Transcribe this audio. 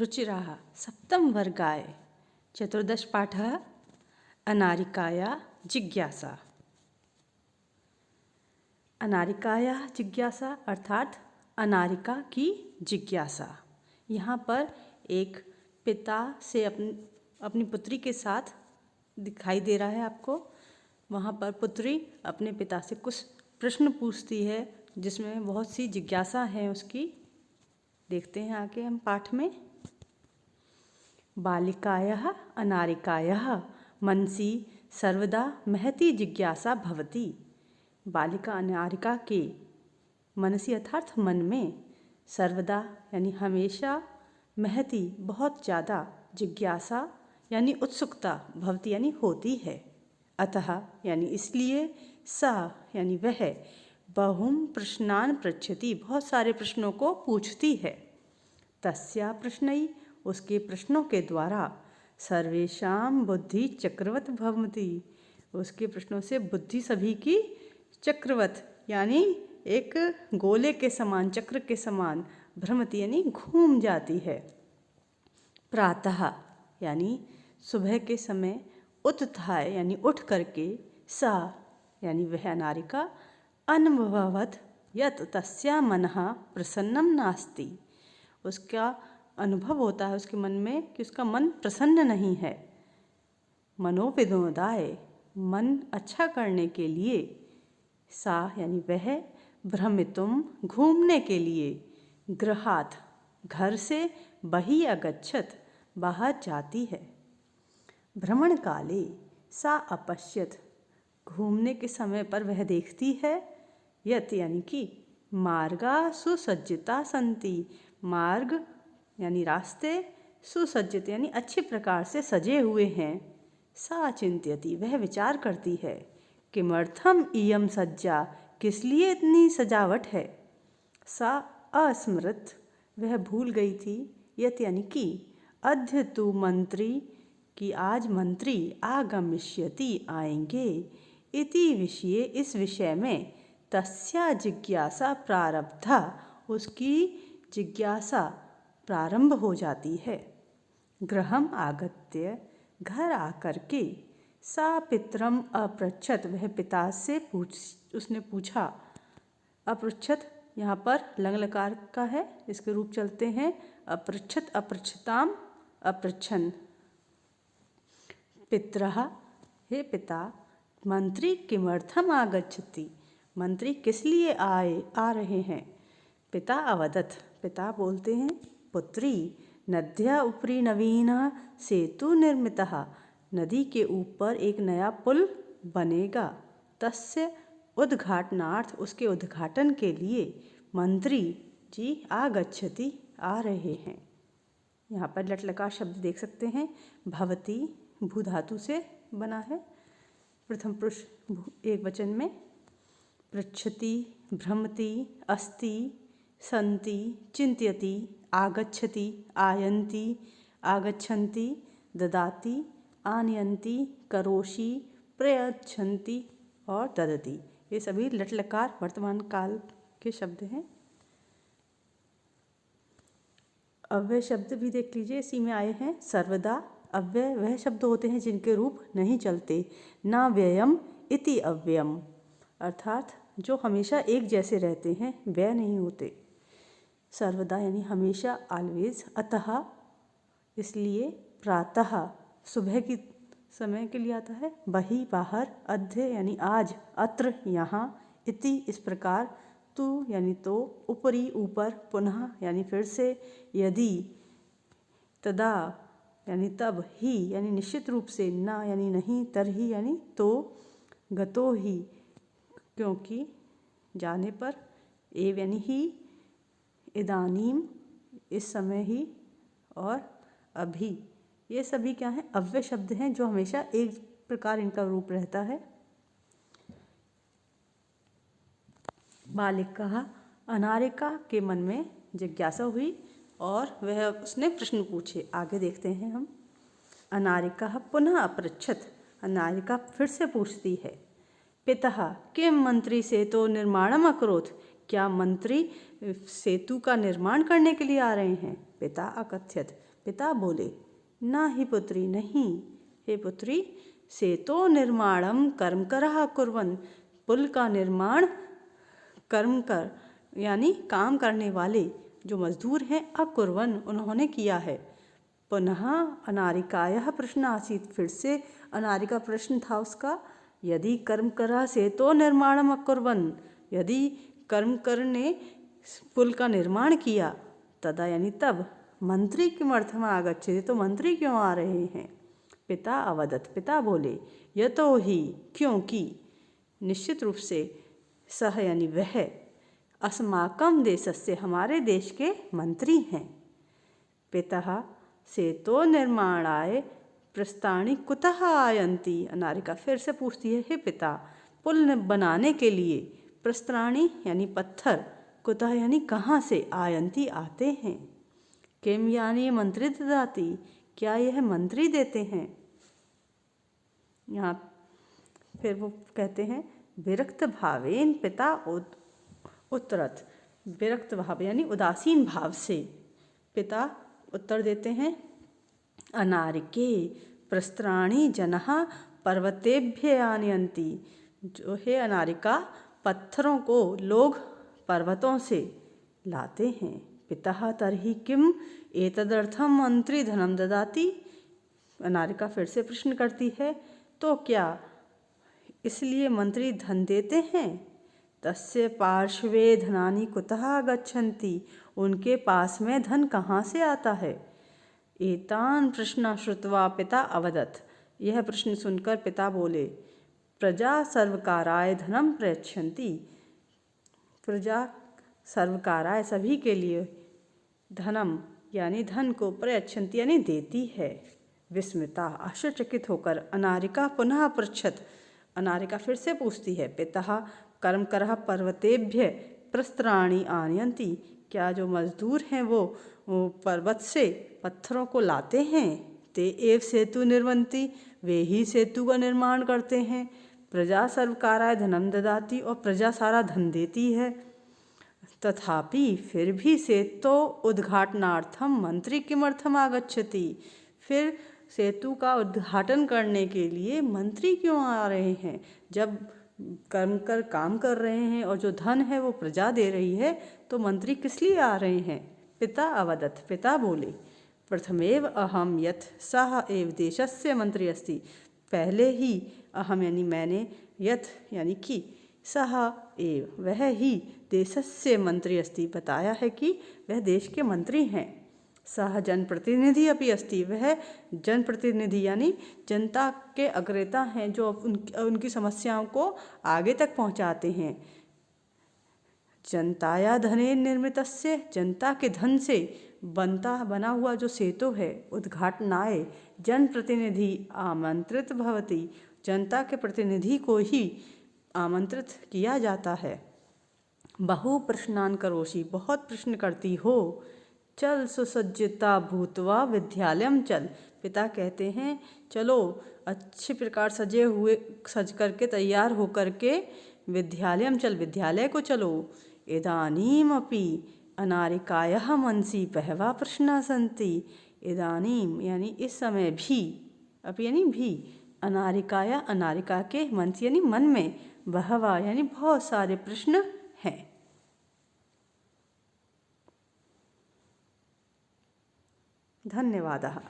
रुचिराः सप्तमवर्गाय चतुर्दशपाठः अनारिकाया जिज्ञासा। अनारिकाया जिज्ञासा अर्थात अनारिका की जिज्ञासा। यहाँ पर एक पिता से अपनी पुत्री के साथ दिखाई दे रहा है आपको। वहाँ पर पुत्री अपने पिता से कुछ प्रश्न पूछती है जिसमें बहुत सी जिज्ञासा है उसकी। देखते हैं आगे हम पाठ में। बालिकायाः अनारिकायाः मनसि सर्वदा महती जिज्ञासा भवति। बालिका अनारिका के मनसी अर्थात मन में सर्वदा यानी हमेशा महती बहुत ज़्यादा जिज्ञासा यानी उत्सुकता भवति यानी होती है। अतः यानी इसलिए सा यानी वह बहुम प्रश्नान पृच्छति बहुत सारे प्रश्नों को पूछती है। तस्या प्रश्नई उसके प्रश्नों के द्वारा सर्वेषां बुद्धि चक्रवत भवति उसके प्रश्नों से बुद्धि सभी की चक्रवत यानी एक गोले के समान चक्र के समान भ्रमति यानी घूम जाती है। प्रातः यानी सुबह के समय उत्थाय यानी उठ करके सा यानी वह अनारिका अनुभवत यत् तस्या मनः प्रसन्नं नास्ति उसका अनुभव होता है उसके मन में कि उसका मन प्रसन्न नहीं है। मनोविनोदाय मन अच्छा करने के लिए सा यानी वह भ्रमितुम घूमने के लिए गृहात् घर से बहि अगच्छत बाहर जाती है। भ्रमण काले सा अपश्यत घूमने के समय पर वह देखती है यत् यानी कि मार्गा सुसज्जिता सन्ति मार्ग यानी रास्ते सुसज्जित यानी अच्छे प्रकार से सजे हुए हैं। सा चिंत्यति वह विचार करती है किमर्थम इयं सज्जा किस लिए इतनी सजावट है। सा अस्मृत वह भूल गई थी यत् यानी कि अद्य तु मंत्री कि आज मंत्री आगमिष्यति आएंगे इति विषये इस विषय में तस्या जिज्ञासा प्रारब्धा उसकी जिज्ञासा प्रारंभ हो जाती है। गृहम आगत्य घर आकर के सा पितरम अपृच्छत वह पिता से उसने पूछा। अपृच्छत यहाँ पर लंग लकार का है इसके रूप चलते हैं अपृच्छत अपृच्छताम अपृच्छन। पितरः हे पिता मंत्री किमर्थम आगच्छति मंत्री किस लिए आ रहे हैं। पिता अवदत् पिता बोलते हैं पुत्री नद्या उपरि नवीनः सेतु निर्मितः नदी के ऊपर एक नया पुल बनेगा तस्य उद्घाटनार्थ उसके उद्घाटन के लिए मंत्री जी आगच्छति आ रहे हैं। यहाँ पर लट लकार शब्द देख सकते हैं। भवती भू धातु से बना है प्रथम पुरुष एक वचन में। पृच्छति भ्रमति अस्ति सन्ति चिंत्यति आगच्छति आयन्ति आगच्छन्ति ददाति आनयन्ति करोषि प्रयच्छन्ति और ददति ये सभी लट लकार वर्तमान काल के शब्द हैं। अव्यय शब्द भी देख लीजिए इसी में आए हैं। सर्वदा अव्यय वह शब्द होते हैं जिनके रूप नहीं चलते। ना व्ययम इति अव्ययम अर्थात जो हमेशा एक जैसे रहते हैं व्यय नहीं होते। सर्वदा यानी हमेशा ऑलवेज। अतः इसलिए प्रातः सुबह की समय के लिए आता है। बहि बाहर अद्य यानी आज अत्र यहाँ इति इस प्रकार तु यानी तो ऊपरी ऊपर पुनः यानी फिर से यदि तदा यानी तब ही यानी निश्चित रूप से ना यानी नहीं तरही यानी तो गतो ही क्योंकि जाने पर एव यानी ही इदानीम इस समय ही और अभी ये सभी क्या हैं अव्यय शब्द हैं जो हमेशा एक प्रकार इनका रूप रहता है। बालिका अनारिका के मन में जिज्ञासा हुई और वह उसने प्रश्न पूछे। आगे देखते हैं हम। अनारिका पुनः अपृच्छत अनारिका फिर से पूछती है पिता किम मंत्री सेतु निर्माणम अकरोत् क्या मंत्री सेतु का निर्माण करने के लिए आ रहे हैं। पिता अकथ्यत पिता बोले, ना ही पुत्री, नहीं। हे पुत्री, सेतो निर्माणम कर्मकरः कुर्वन्, पुल का निर्माण कर्म कर यानी काम करने वाले जो मजदूर हैं, अकुर्वन उन्होंने किया है। पुनः अनारिकायाः प्रश्न आसीत्, फिर से अनारिका प्रश्न था उसका, यदि कर्मकरः सेतो निर्माणम अकुर्वन्, यदि कर्मकर ने पुल का निर्माण किया, तदा यानी तब, मंत्री किमर्थम आगच्छति, तो मंत्री क्यों आ रहे हैं। पिता अवदत्, पिता बोले, यतो ही, क्योंकि, निश्चित रूप से, सह यानी वह, अस्माकं देशस्य, हमारे देश के मंत्री हैं। पिता सेतो निर्माणाय प्रस्तानि कुतः आयन्ति, अनारिका फिर से पूछती है, हे पिता, पुल बनाने के लिए प्रस्त्राणी यानी पत्थर, कुतः यानी कहाँ से, आयन्ति आते हैं। किम यानी मंत्री ददाति, क्या यह मंत्री देते हैं। यहाँ फिर वो कहते हैं, विरक्त भावेन पिता उत्तरत, विरक्त भाव यानी उदासीन भाव से पिता उत्तर देते हैं, अनारिके प्रस्त्राणी जनः पर्वतेभ्य आनयन्ति, जो है अनारिका, पत्थरों को लोग पर्वतों से लाते हैं। पिता तर्हि किम एतदर्थम मंत्री धनम ददाति, अनारिका फिर से प्रश्न करती है, तो क्या इसलिए मंत्री धन देते हैं। तस्य पार्श्वे धनानि कुतः आगच्छन्ति, उनके पास में धन कहाँ से आता है। एतान् प्रश्न श्रुत्वा पिता अवदत्, यह प्रश्न सुनकर पिता बोले, प्रजा सर्वकाराय धनम प्रयच्छन्ति, प्रजा सर्वकाराय सभी के लिए धनम यानी धन को प्रयच्छन्ति यानी देती है। विस्मिता आश्चर्यचकित होकर अनारिका पुनः पृच्छत, अनारिका फिर से पूछती है, पिता कर्मकरः पर्वतेभ्य प्रस्त्राणि आनयन्ति, क्या जो मजदूर हैं वो पर्वत से पत्थरों को लाते हैं। ते एव सेतु निर्वन्ति, वे ही सेतु का निर्माण करते हैं। प्रजा सर्वकाराय धनम ददाति, और प्रजा सारा धन देती है। तथापि फिर भी सेतो उद्घाटनार्थम मंत्री किमर्थम आगच्छति, फिर सेतु का उद्घाटन करने के लिए मंत्री क्यों आ रहे हैं। जब कर्मकर काम कर रहे हैं और जो धन है वो प्रजा दे रही है, तो मंत्री किस लिए आ रहे हैं। पिता अवदत्, पिता बोले, प्रथमेव अहम यत् सः एव देशस्य मंत्री अस्ति, पहले ही अहम यानी मैंने, यत् यानी कि, सः एव वह ही, देशस्य मंत्री अस्ति बताया है कि वह देश के मंत्री हैं। सः जनप्रतिनिधि अपि अस्ति, वह जनप्रतिनिधि यानी जनता के अग्रता हैं, जो उनकी समस्याओं को आगे तक पहुंचाते हैं। जनताया धने निर्मितस्य, जनता के धन से बना हुआ जो सेतु है, उद्घाटनाय जनप्रतिनिधि आमंत्रित भवति, जनता के प्रतिनिधि को ही आमंत्रित किया जाता है। बहु प्रश्नान करोषि, बहुत प्रश्न करती हो। चल सुसज्जिता भूतवा विद्यालयम चल, पिता कहते हैं चलो अच्छे प्रकार सज करके तैयार हो करके विद्यालयम चल, विद्यालय को चलो। इदानीम अपि अनारिकायाः मनसि बहवः प्रश्नाः सन्ति, इदानीम यानी इस समय भी, अपि यानी भी, अनारिकाया अनारिका के मनसि यानी मन में, बहवः यानी बहुत सारे प्रश्न हैं। धन्यवादः।